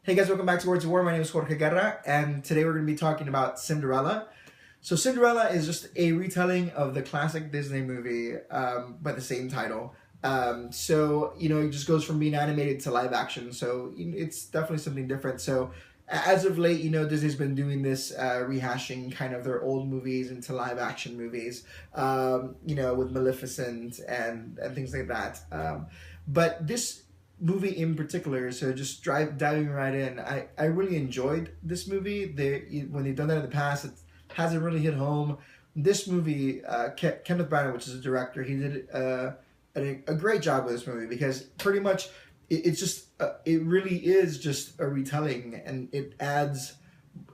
Hey guys, welcome back to Words of War. My name is Jorge Guerra, and today we're going to be talking about Cinderella. So Cinderella is just a retelling of the classic Disney movie by the same title. It just goes from being animated to live action. So it's definitely something different. So as of late, Disney's been doing this rehashing kind of their old movies into live action movies, with Maleficent and things like that. But this movie in particular, so just diving right in, I really enjoyed this movie. When they've done that in the past, it hasn't really hit home. This movie, Kenneth Branagh, which is a director, he did a great job with this movie because pretty much it really is just a retelling, and it adds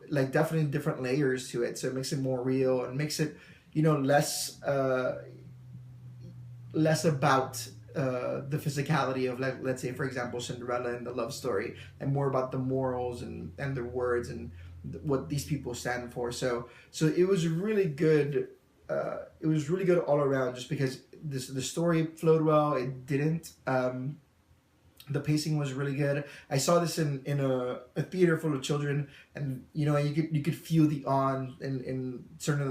like definitely different layers to it, so it makes it more real and makes it less about the physicality of, let's say, for example, Cinderella and the love story, and more about the morals and their words and what these people stand for. So it was really good. It was really good all around, just because the story flowed well. It didn't. The pacing was really good. I saw this in a theater full of children, and you could feel the awe in some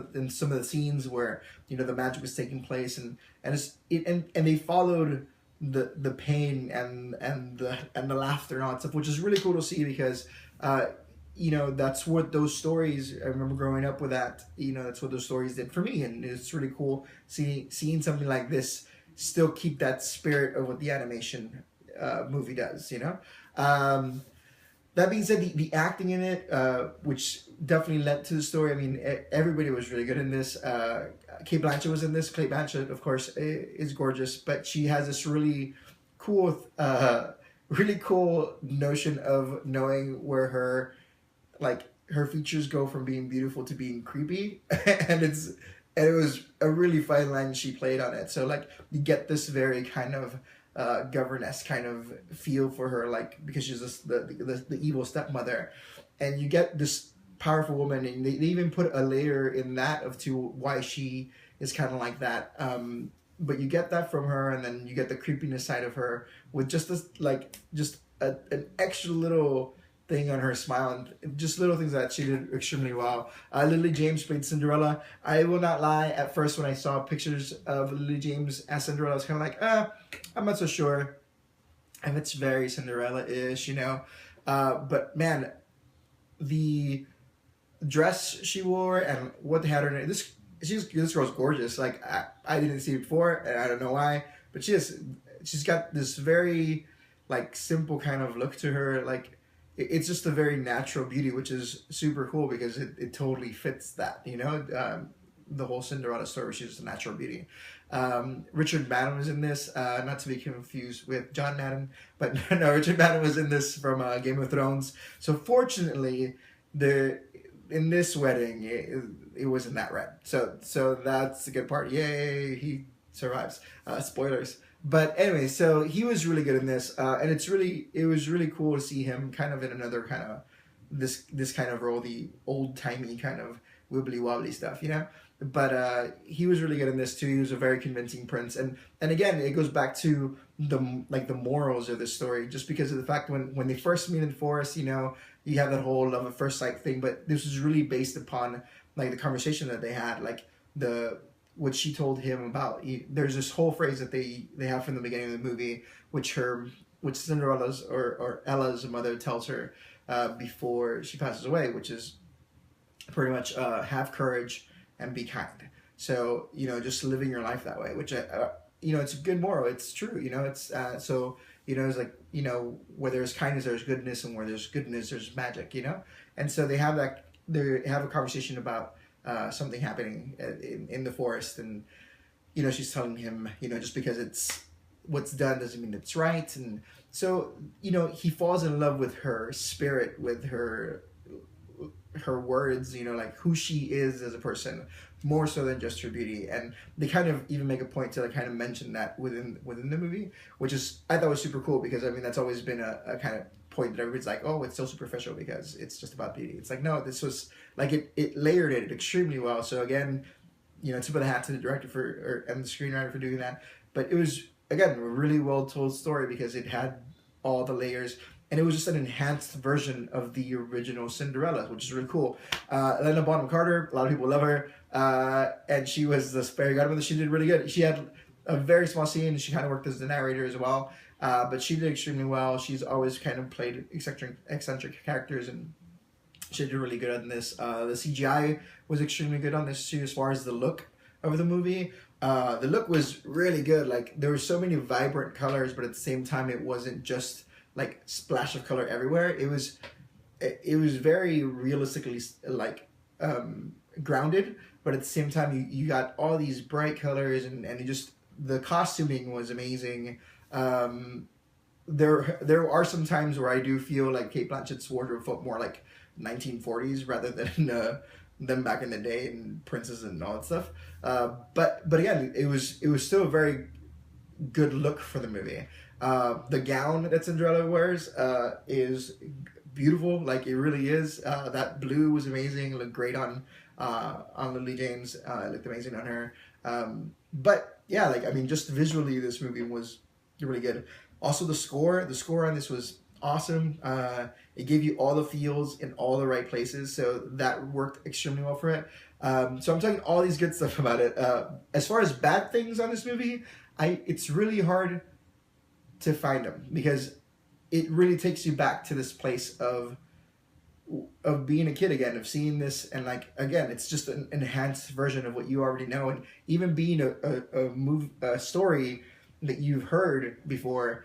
of the scenes where the magic was taking place, and they followed the pain and the laughter and all that stuff, which is really cool to see because that's what those stories. I remember growing up with that. That's what those stories did for me, and it's really cool seeing something like this still keep that spirit of what the animation movie does. That being said, the acting in it, which definitely led to the story. I mean, everybody was really good in this. Kate Blanchett was in this. Kate Blanchett, of course, is gorgeous, but she has this really cool, notion of knowing where her features go from being beautiful to being creepy, and it was a really fine line she played on it. So you get this very kind of governess kind of feel for her, because she's the evil stepmother, and you get this powerful woman, and they even put a layer in that of to why she is kind of like that. But you get that from her, and then you get the creepiness side of her with just this an extra little thing on her smile, and just little things that she did extremely well. Lily James played Cinderella. I will not lie, at first when I saw pictures of Lily James as Cinderella, I was kind of like, I'm not so sure if it's very Cinderella-ish, but man, the dress she wore and what they had her in, this girl's gorgeous. I didn't see it before, and I don't know why, but she's got this very simple kind of look to her. It's just a very natural beauty, which is super cool because it totally fits that, the whole Cinderella story. She's just a natural beauty. Richard Madden was in this, not to be confused with John Madden, but no, Richard Madden was in this from Game of Thrones. So fortunately, in this wedding, it wasn't that red. So that's the good part. Yay, he survives. Spoilers. But anyway, so he was really good in this, and it was really cool to see him kind of in another kind of this kind of role, the old timey kind of wibbly wobbly stuff, But he was really good in this too. He was a very convincing prince, and again, it goes back to the morals of this story, just because of the fact when they first meet in the forest, you have that whole love at first sight thing, but this was really based upon the conversation that they had, what she told him about. There's this whole phrase that they have from the beginning of the movie, which Cinderella's or Ella's mother tells her before she passes away, which is pretty much have courage and be kind. So just living your life that way, which it's a good moral. It's true. It's it's where there's kindness, there's goodness, and where there's goodness, there's magic. And so they have a conversation about something happening in the forest, and she's telling him, just because it's what's done doesn't mean it's right. And so he falls in love with her spirit, with her words, who she is as a person, more so than just her beauty. And they kind of even make a point to kind of mention that within the movie, which is, I thought, was super cool, because I mean that's always been a kind of point that everybody's like, oh, it's so superficial because it's just about beauty. It's no, this was it layered it extremely well. So again, tip of the hat to the director and the screenwriter for doing that. But it was, again, a really well told story because it had all the layers. and it was just an enhanced version of the original Cinderella, which is really cool. Helena Bonham Carter, a lot of people love her, and she was the fairy godmother. She did really good. She had a very small scene. She kind of worked as the narrator as well, but she did extremely well. She's always kind of played eccentric characters, and she did really good on this. The CGI was extremely good on this too, as far as the look of the movie. The look was really good. Like, there were so many vibrant colors, but at the same time, it wasn't just like splash of color everywhere. It was very realistically like grounded, but at the same time, you got all these bright colors, and it just, the costuming was amazing. There are some times where I do feel like Kate Blanchett's wardrobe felt more like 1940s rather than back in the day and princes and all that stuff. But again, it was still a very good look for the movie. The gown that Cinderella wears is beautiful, like it really is. That blue was amazing. It looked great on Lily James. It looked amazing on her. But yeah, like, I mean, just visually, this movie was really good. Also, the score on this was awesome. It gave you all the feels in all the right places, so that worked extremely well for it. So I'm talking all these good stuff about it. As far as bad things on this movie, it's really hard to find them, because it really takes you back to this place of being a kid again, of seeing this, and like, again, it's just an enhanced version of what you already know, and even being a story that you've heard before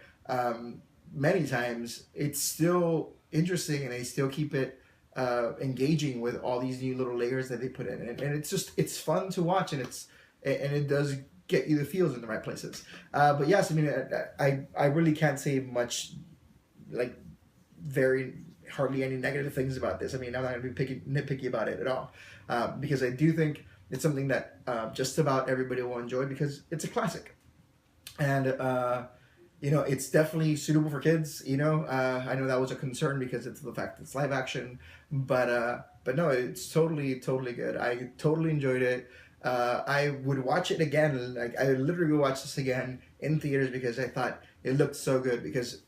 many times, it's still interesting, and they still keep it engaging with all these new little layers that they put in, and it's fun to watch, and it does get you the feels in the right places. But yes, I mean, I really can't say much, like, hardly any negative things about this. I mean, I'm not going to be nitpicky about it at all, because I do think it's something that just about everybody will enjoy, because it's a classic, and you know, it's definitely suitable for kids. You know, I know that was a concern because it's the fact that it's live action, but no, it's totally good. I totally enjoyed it. I would watch it again. Like, I would literally watch this again in theaters, because I thought it looked so good, because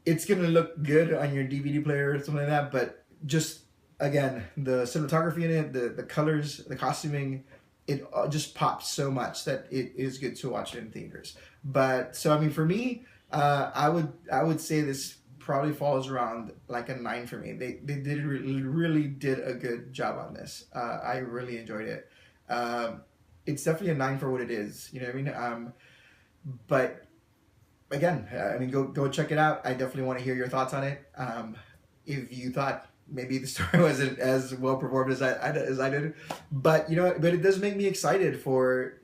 it's gonna look good on your DVD player or something like that, but just, again, the cinematography in it, the colors, the costuming, it just pops so much that it is good to watch it in theaters. But so, I mean, for me, I would say this probably falls around like a 9 for me. They really did a good job on this. I really enjoyed it. It's definitely a 9 for what it is. You know what I mean? But again, I mean, go check it out. I definitely want to hear your thoughts on it. If you thought maybe the story wasn't as well performed as I did, but you know, but it does make me excited for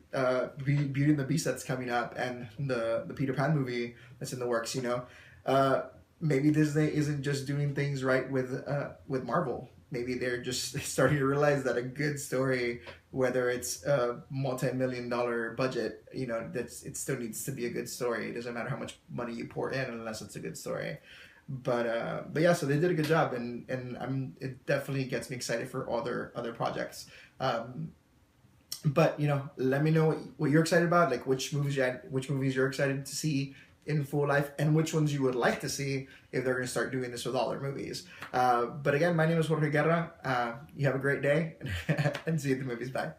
Beauty and the Beast that's coming up, and the Peter Pan movie that's in the works. You know, maybe Disney isn't just doing things right with Marvel. Maybe they're just starting to realize that a good story, whether it's a multi-million-dollar budget, you know, it still needs to be a good story. It doesn't matter how much money you pour in unless it's a good story. But yeah, so they did a good job, and it definitely gets me excited for other projects. But you know, let me know what you're excited about, like which movies you're excited to see in full life, and which ones you would like to see if they're going to start doing this with all their movies. But again, my name is Jorge Guerra. You have a great day, and see you at the movies. Bye.